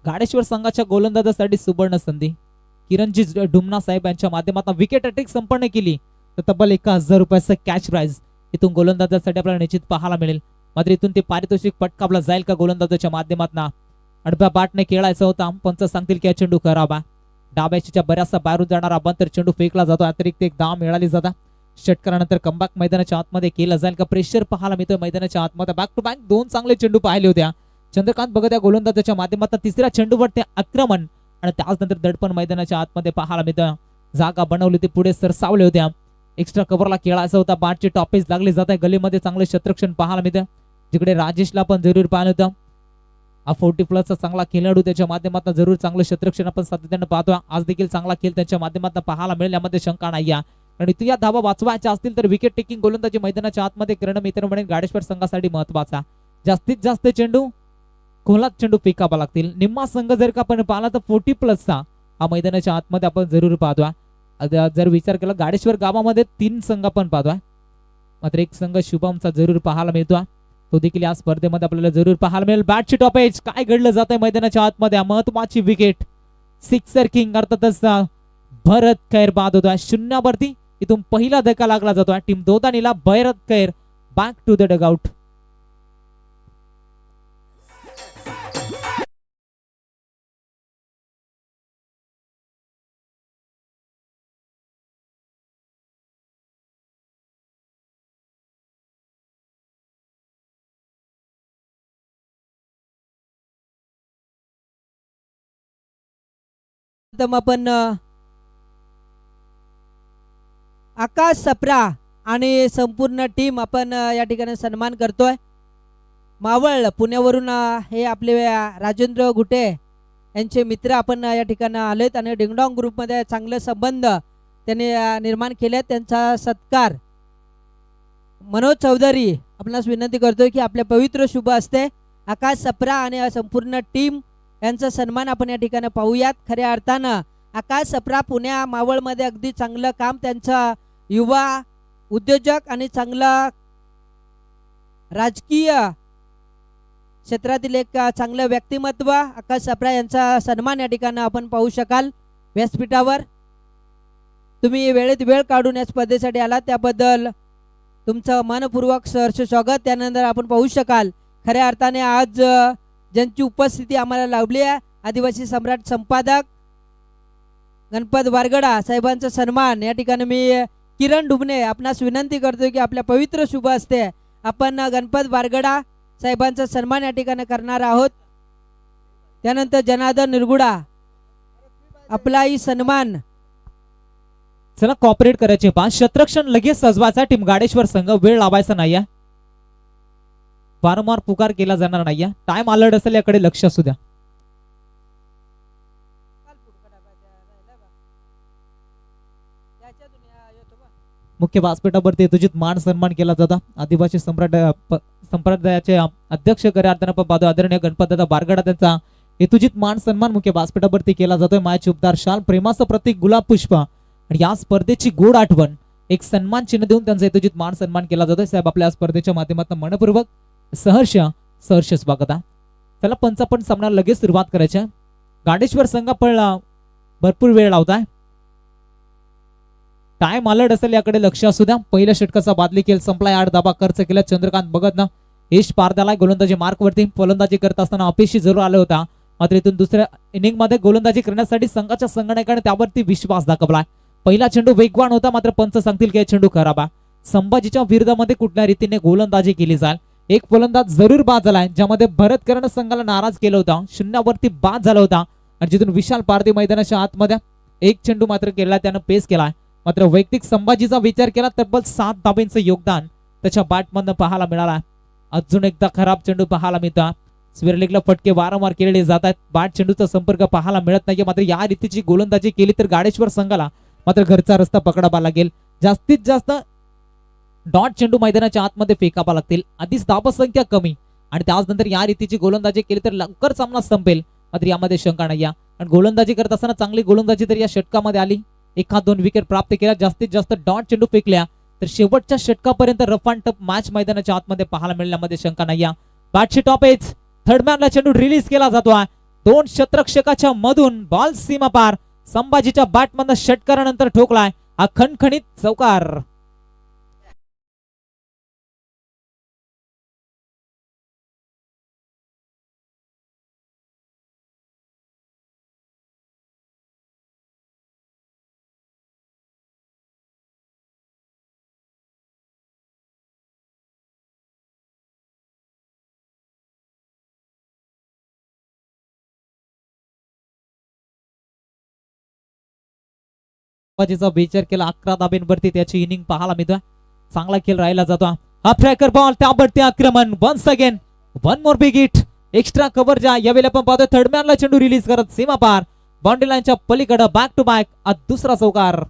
घाडेश्वर संघाच्या गोलंदाजासाठी सुवर्ण संधी. किरणजी डुमना साहेब यांच्या माध्यमातून विकेट हॅट्रिक संपन्न केली तर तब्बल 1000 रुपयाचं कॅश प्राइज इथून गोलंदाजासाठी आपल्याला निश्चित पाहायला मिळेल. मात्र इथून ते पारितोषिक पटकावला जाईल का गोलंदाजाच्या माध्यमातून. अडब्या बॅटने खेळायचा होता. पंच सांगतील की चेंडू खराब आहे. डाव्याच्या बऱ्याचसा बाहेरून जाणारा बंतर चेंडू फेकला जातो. अतिरिक्त एक धाव मिळाली जाता. षटकारानंतर कमबॅक मैदानाच्या आतमध्ये केला जाईल का. प्रेशर पाहायला मिळतोय मैदानाच्या आतमध्ये. बॅक टू बॅक 2 चांगले चेंडू पाहिले होत्या. चंद्रकांत बघत या गोलंदाजाच्या माध्यमातून तिसऱ्या चेंडूवर ते आक्रमण आणि त्यानंतर दडपण मैदानाच्या आतमध्ये पाहायला मिळतं. जागा बनवली ती पुढे सरसावले होत्या. एक्स्ट्रा कव्हरला खेळायचा होता. बॅटची टॉपेज लागली जात आहे. गलीमध्ये चांगले क्षेत्ररक्षण पाहायला मिळतं. जिकडे राजेशला पण जरूर पाहिलं होतं. 40+ चांगला खेळाडू त्याच्या माध्यमातून जरूर चांगलं क्षेत्ररक्षण आपण सातत्यानं पाहतोय. आज देखील चांगला खेळ त्यांच्या माध्यमातून पाहायला मिळेल यामध्ये शंका नाही. आणि तू या धावा वाचवायच्या असतील तर विकेट टेकिंग गोलंदाजी मैदानाच्या आतमध्ये करणं मित्र म्हणेल गाडेश्वर संघासाठी महत्वाचा. जास्तीत जास्त चेंडू खोलात चेंडू फेकावा लागतील. निम्मा संघ जर का आपण पाहिला तर 40+ हा मैदानाच्या आतमध्ये आपण जरूर पाहतोय. जर विचार केला गाडेश्वर गावामध्ये 3 संघ आपण पाहतोय. मात्र एक संघ शुभमचा जरूर पाहायला मिळतोय. तो देखील या स्पर्धेमध्ये आपल्याला जरूर पाहायला मिळेल. बॅटची टॉपेज काय घडलं जात आहे मैदानाच्या आतमध्ये. महत्वाची विकेट सिक्सर किंग अर्थातच भरत खैर बाद होतोय 0 वरती. इथून पहिला धक्का लागला जातोय टीम दोदानीला. भरत खैर बॅक टू द डगआउट. आपण आकाश सप्रा आणि संपूर्ण टीम आपण या ठिकाणी सन्मान करतोय. मावळ पुण्यावरून हे आपले राजेंद्र गुटे यांचे मित्र आपण या ठिकाणी आलेत आणि डिंगडॉंग ग्रुपमध्ये चांगले संबंध त्यांनी निर्माण केले. त्यांचा सत्कार मनोज चौधरी आपणास विनंती करतोय की आपल्या पवित्र शुभ असते आकाश सप्रा आणि संपूर्ण टीम यांचा सन्मान आपण या ठिकाणी पाहूयात. खऱ्या अर्थानं आकाश सप्रा पुण्या मावळमध्ये अगदी चांगलं काम, त्यांचा युवा उद्योजक आणि चांगला राजकीय क्षेत्रातील एक चांगलं व्यक्तिमत्व आकाश सप्रा यांचा सन्मान या ठिकाणी आपण पाहू शकाल व्यासपीठावर. तुम्ही वेळेत वेळ काढून या स्पर्धेसाठी आलात त्याबद्दल तुमचं मनपूर्वक सहर्ष स्वागत. त्यानंतर आपण पाहू शकाल खऱ्या अर्थाने आज ज्यांची उपस्थिती आम्हाला लाभली आहे आदिवासी सम्राट संपादक गणपत वारगडा साहेबांचा सन्मान या ठिकाणी मी किरण डुबणे आपणास विनंती करतोय की आपल्या पवित्र शुभ असते आपण गणपत वारगडा साहेबांचा सन्मान या ठिकाणी करणार आहोत. त्यानंतर जनार्दन निरगुडा आपलाही सन्मान. चला कॉपरेट करायचे पहा. क्षेत्ररक्षण लगेच सजवायचा टीम गाडेश्वर संघ. वेळ लावायचा नाहीये. वारंवार पुकार केला जाणार नाहीये. टाइम अलर्ट असेल याकडे लक्ष असू द्या. मुख्य व्यासपीठावरती तुझीत मान सन्मान केला जाता. आदिवासी संप्रदायाचे अध्यक्ष खऱ्या पाहतो आदरणीय गणपतदादा बारगडा त्यांचा हेतुजित मान सन्मान मुख्य व्यासपीठावरती केला जातोय. माय उबदार शाल प्रेमाचं प्रतीक गुलाब पुष्प आणि या स्पर्धेची गोड आठवण एक सन्मान चिन्ह देऊन त्यांचा हेतुजित मान सन्मान केला जातोय. साहेब आपल्या स्पर्धेच्या माध्यमातून मनपूर्वक सहर्ष स्वागत आहे. चला पंचापण सामना लगेच सुरुवात करायची. गाडेश्वर संघ पण भरपूर वेळ लावताय. टाइम अलर्ट असेल याकडे लक्ष असू द्या. पहिल्या षटकाचा बादली खेळ संपलाय. 8 धाबा खर्च केला चंद्रकांत भगत ना. यश पारद्याला गोलंदाजी मार्क वरती फलंदाजी करत असताना अपयशी जरूर आला होता. मात्र इथून दुसऱ्या इनिंग मध्ये गोलंदाजी करण्यासाठी संघाच्या संगणकाने त्यावरती विश्वास दाखवलाय. पहिला चेंडू वेगवान होता मात्र पंच सांगतील की चेंडू खराब आहे. संभाजीच्या विरोधामध्ये कुठल्या रीतीने गोलंदाजी केली जाईल. एक फलंदाज जरूर बाद झालाय ज्यामध्ये भरत करण संघाला नाराज केलं होतं. शून्यावरती बाद झाला होता आणि जिथून विशाल पारधी मैदानाच्या आतमध्ये एक चेंडू मात्र केला त्यानं पेस केलाय. मात्र वैयक्तिक संभाजीचा विचार केला तब्बल 7 धाब्यांचं योगदान त्याच्या बॅटमधनं पाहायला मिळाला. अजून एकदा खराब चेंडू पाहायला मिळतो. स्विरलिगला फटके वारंवार केलेले जात आहेत. बॅट चेंडूचा संपर्क पाहायला मिळत नाही. मात्र या रीतीची गोलंदाजी केली तर गाडेश्वर संघाला मात्र घरचा रस्ता पकडावा लागेल. जास्तीत जास्त डॉट चेंडू मैदानाच्या आतमध्ये फेकावा लागतील. आधीच धावसंख्या कमी आणि त्यानंतर या रीतीची गोलंदाजी केली तर लवकर सामना संपेल. मात्र यामध्ये शंका नाही. आणि गोलंदाजी करत असताना चांगली गोलंदाजी तर या षटकामध्ये आली. 1-2 विकेट प्राप्त केल्या. जास्तीत जास्त डॉट चेंडू फेकल्या तर शेवटच्या षटकापर्यंत रफ अँड टफ मॅच मैदानाच्या आतमध्ये पाहायला मिळण्यामध्ये शंका नाही. बॅटची टॉप एज थर्ड मॅनला चेंडू रिलीज केला जातोय. 2 शतरक्षकाच्या मधून बॉल सीमा पार. संभाजीच्या बॅटमधनं षटकारानंतर ठोकलाय हा खणखणीत चौकार. संभाजीचा विचार केला. 11 धाब्यांवरती त्याची इनिंग पाहायला मिळतोय. चांगला खेळ राहिला जातो. हा ट्रॅकर बॉल त्यावरती आक्रमण. Once again one more big hit. Extra cover ज्या यावेळी आपण पाहतोय थर्ड मॅनला चेंडू रिलीज करत सीमा पार बाउंड्री लाईनच्या पलीकडे बॅक टू बॅक दुसरा चौकार.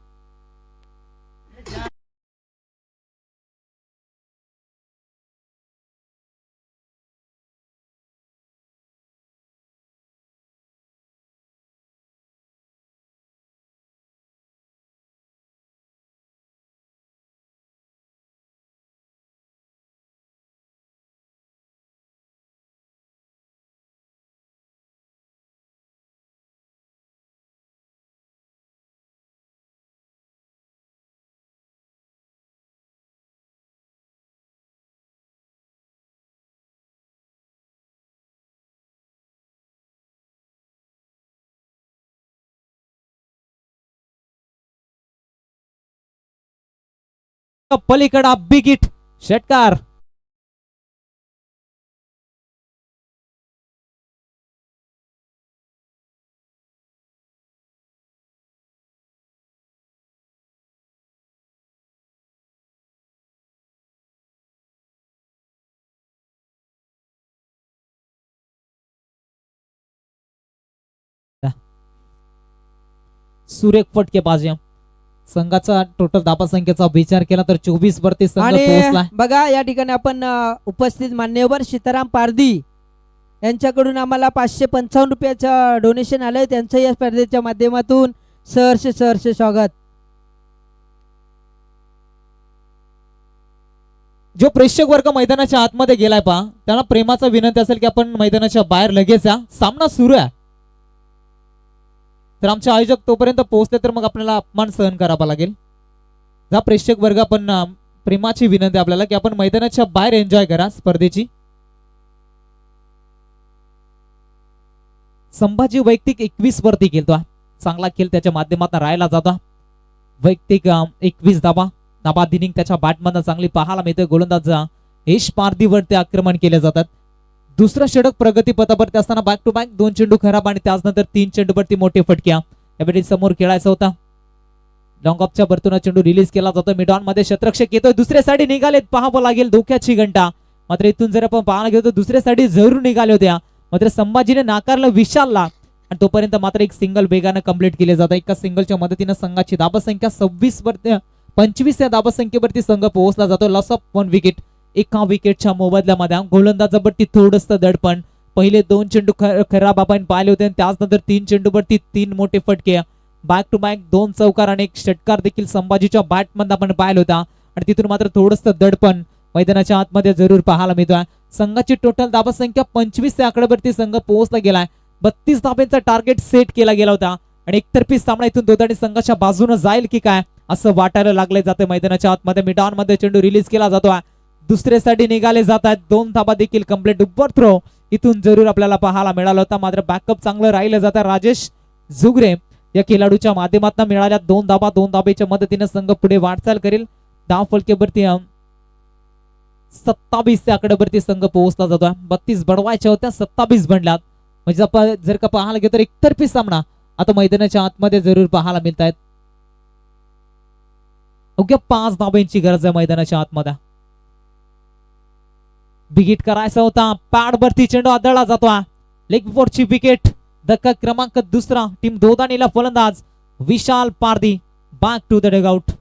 पलीकडा बिग हिट षटकार. सुरेख फटकेबाजी. संघाचा टोटल धाबा संख्येचा विचार केला तर 24 वरती संघ आणि पोहोचला. बघा या ठिकाणी आपण उपस्थित मान्यवर सीताराम पारधी यांच्याकडून आम्हाला 555 रुपयाचं डोनेशन आलंय. त्यांचं या स्पर्धेच्या माध्यमातून सहर्ष स्वागत. जो प्रेक्षक वर्ग मैदानाच्या आतमध्ये गेलाय पहा त्यांना प्रेमाचा विनंती असेल की आपण मैदानाच्या बाहेर लगेच या. सामना सुरू आहे तर आमचे आयोजक तोपर्यंत पोहोचले तर मग आपल्याला अपमान सहन करावा लागेल. जा प्रेक्षक वर्ग आपण प्रेमाची विनंती आपल्याला की आपण मैदानाच्या बाहेर एन्जॉय करा स्पर्धेची. संभाजी वैयक्तिक 21 वरती खेळतो. चांगला खेळ त्याच्या माध्यमातून राहिला जातो. वैयक्तिक 21 धाबा दिनिंग त्याच्या बॅटमधनं चांगली पाहायला मिळते. गोलंदाज यश पारधीवरती आक्रमण केले जातात. दुसरा षटक प्रगतीपथावरती असताना बॅक टू बॅक 2 चेंडू खराब आणि त्यानंतर 3 चेंडूवरती मोठे फटक्या. यावेळी समोर खेळायचा होता. लॉंग ऑफच्या भरतून चेंडू रिलीज केला जातो. मिडॉन मध्ये शतरक्षक येतोय. दुसऱ्या साइड निघालेत पाहावं लागेल धोक्याची घंटा. मात्र इथून जर आपण पाहायला गेलो तर दुसऱ्या साइड जरूर निघाले होत्या. मात्र संभाजीने नाकारलं विशालला आणि तोपर्यंत मात्र एक सिंगल वेगानं कंप्लीट केले जातं. एका सिंगलच्या मदतीने संघाची धाबसंख्या 25 या धाबसंख्येवरती संघ पोहोचला जातो. Loss of 1 wicket. एका विकेटच्या मोबदल्यामध्ये गोलंदाजावरती थोडंसं दडपण. पहिले 2 चेंडू खराब आपण पाहिले होते आणि त्यानंतर 3 चेंडूवरती 3 मोठे फटके. बॅक टू बॅक 2 चौकार आणि एक षटकार देखील संभाजीच्या बॅटमध्ये आपण पाहिला होता आणि तिथून मात्र थोडंसं दडपण मैदानाच्या आतमध्ये जरूर पाहायला मिळतोय. संघाची टोटल धाबसंख्या 25 या आकड्यावरती संघ पोहोचला गेलाय. 32 धाब्यांचा टार्गेट सेट केला गेला होता आणि एकतर्फी सामना इथून दोघांनी संघाच्या बाजूने जाईल की काय असं वाटायला लागले जाते. मैदानाच्या आतमध्ये मिडॉन मध्ये चेंडू रिलीज केला जातोय, दुसऱ्यासाठी निघाले जात आहेत. 2 धाबा देखील कंप्लीट. उपर थ्रो इथून जरूर आपल्याला पाहायला मिळाला होता, मात्र बॅकअप चांगलं राहिलं जातं. राजेश झुगरे या खेळाडूच्या माध्यमातून मिळाल्या 2 धाबा. 2 धाब्याच्या मदतीने संघ पुढे वाटचाल करेल. धाव फलकेवरती 27 या आकड्यावरती संघ पोहोचला जातोय. 32 बनवायच्या होत्या, 27 बनल्यात. म्हणजे आपण जर का पाहायला गेलो तर एकतर्फी सामना आता मैदानाच्या आतमध्ये जरूर पाहायला मिळत आहेत. अवघ्या 5 धाब्यांची गरज आहे मैदानाच्या आतमध्ये. बिगिट करायचा होता, पॅड वरती चेंडू आदळला जातोय. लेग फोरची विकेट. धक्का क्रमांक 2 टीम दोदानीला फलंदाज Vishal Pardhi back to the dugout.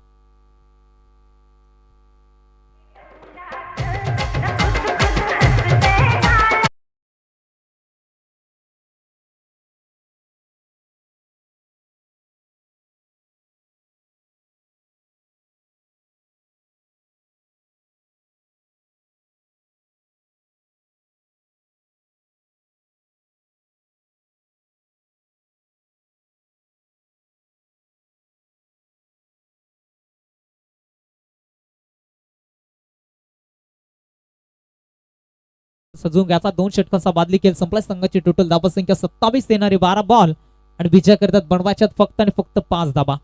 सजून घ्यायचा 2 षटकांचा बादली खेळ संपलाय. संघाची टोटल धाबा संख्या 27 येणारे 12 बॉल आणि विजय करतात बनवायच्यात फक्त आणि फक्त 5 धाबा.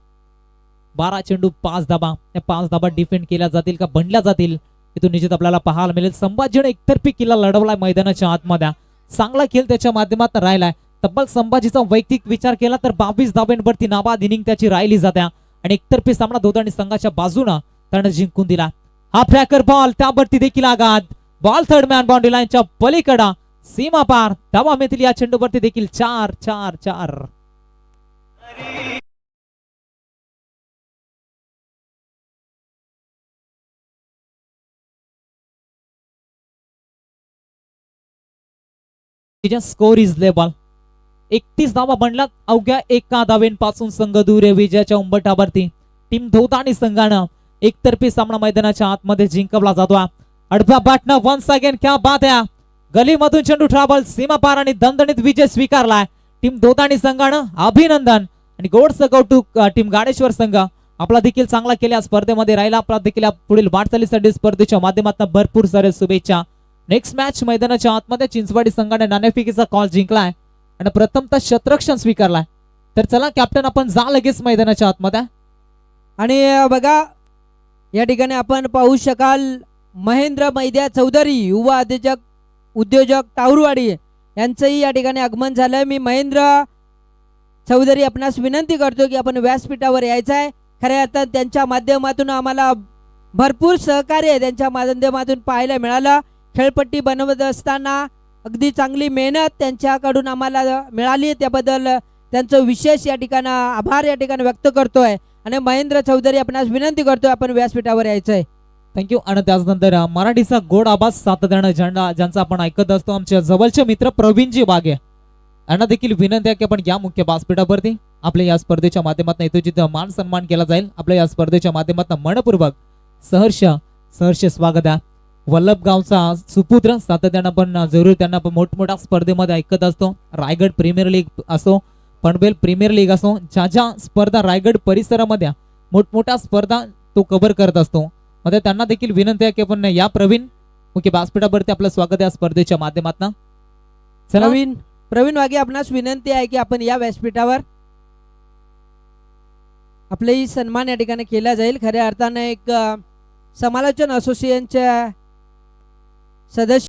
12 चेंडू 5 धाबा. या 5 धाबा डिफेंड केल्या जातील का बनल्या जातील इथून निश्चित आपल्याला पाहायला मिळेल. संभाजीने एकतर्फी किल्ला लढवलाय मैदानाच्या आतमध्ये. चांगला खेळ त्याच्या माध्यमातून राहिलाय. तब्बल संभाजीचा वैयक्तिक विचार केला तर 22 धाब्यांवरती नाबाद इनिंग त्याची राहिली जात्या आणि एकतर्फी सामना दोघांनी संघाच्या बाजूनं त्यानं जिंकून दिला. हा फ्रॅकर बॉल त्यावरती देखील आघात. बॉल थर्ड मॅन बाउंड्री लाईनच्या पलीकडा सीमा पार. धावा मिळतील या चेंडूवरती देखील 4-4-4. Score is label. 31 धावा बनल्यात अवघ्या 1 धावेपासून संघ दूर आहे विजयाच्या उंबरठ्यावरती. टीम दोदानी संघानं एकतर्फी सामना मैदानाच्या आतमध्ये जिंकवला जातो. अडव्या बॅटनं वन्स अगेन क्या बात आहे. गलीमधून चेंडू ट्रॅव्हल सीमा पार आणि दणदणीत विजय स्वीकारलाय टीम दोदानी संघानं. अभिनंदन. आणि गोडस कौतुक टीम गाडेश्वर संघ आपला देखील चांगला केल्या स्पर्धेमध्ये राहिला. आपला देखील पुढील वाटचालीसाठी स्पर्धेच्या माध्यमातून भरपूर सारे शुभेच्छा. नेक्स्ट मॅच मैदानाच्या आतमध्ये चिंचवाडी संघाने नाणेफेकीचा कॉल जिंकलाय आणि प्रथमतः शतरक्षण स्वीकारलाय. तर चला कॅप्टन आपण जा लगेच मैदानाच्या आतमध्ये. आणि बघा या ठिकाणी आपण पाहू शकाल महेंद्र मैद्या चौधरी युवा उद्योजक टाऊरवाडी यांचंही या ठिकाणी आगमन झालंय. मी महेंद्र चौधरी आपणास विनंती करतो की आपण व्यासपीठावर यायचं आहे. खऱ्या अर्थात त्यांच्या माध्यमातून आम्हाला भरपूर सहकार्य त्यांच्या माध्यमातून पाहायला मिळालं. खेळपट्टी बनवत असताना अगदी चांगली मेहनत त्यांच्याकडून आम्हाला मिळाली. त्याबद्दल त्यांचं विशेष या ठिकाणी आभार या ठिकाणी व्यक्त करतोय. आणि महेंद्र चौधरी आपणास विनंती करतोय आपण व्यासपीठावर यायचं आहे. थँक्यू. आणि त्याचनंतर मराठीचा गोड आवाज सातत्यानं ज्यांचा आपण ऐकत असतो आमच्या जवळचे मित्र प्रवीणजी बागे यांना देखील विनंती आहे की आपण या मुख्य व्यासपीठावरती आपल्या या स्पर्धेच्या माध्यमातून येतो जिथे मान सन्मान केला जाईल. आपल्या या स्पर्धेच्या माध्यमातून मनपूर्वक सहर्ष स्वागत आहे. वल्लभगावचा सुपुत्र सातत्यानं पण जरूर त्यांना आपण मोठमोठ्या स्पर्धेमध्ये ऐकत असतो. रायगड प्रीमियर लीग असो, पनवेल प्रीमियर लीग असो, ज्या स्पर्धा रायगड परिसरामध्ये मोठमोठ्या स्पर्धा तो कव्हर करत असतो. मध्ये त्यांना देखील विनंती आहे की आपण या प्रवीण मुख्य व्यासपीठावरती आपलं स्वागत आहे स्पर्धेच्या माध्यमातून. चला प्रवीण वागे आपणास विनंती आहे की आपण या व्यासपीठावर आपलेही सन्मान या ठिकाणी केला जाईल. खऱ्या अर्थाने एक समालोचन असोसिएशनच्या सदस्य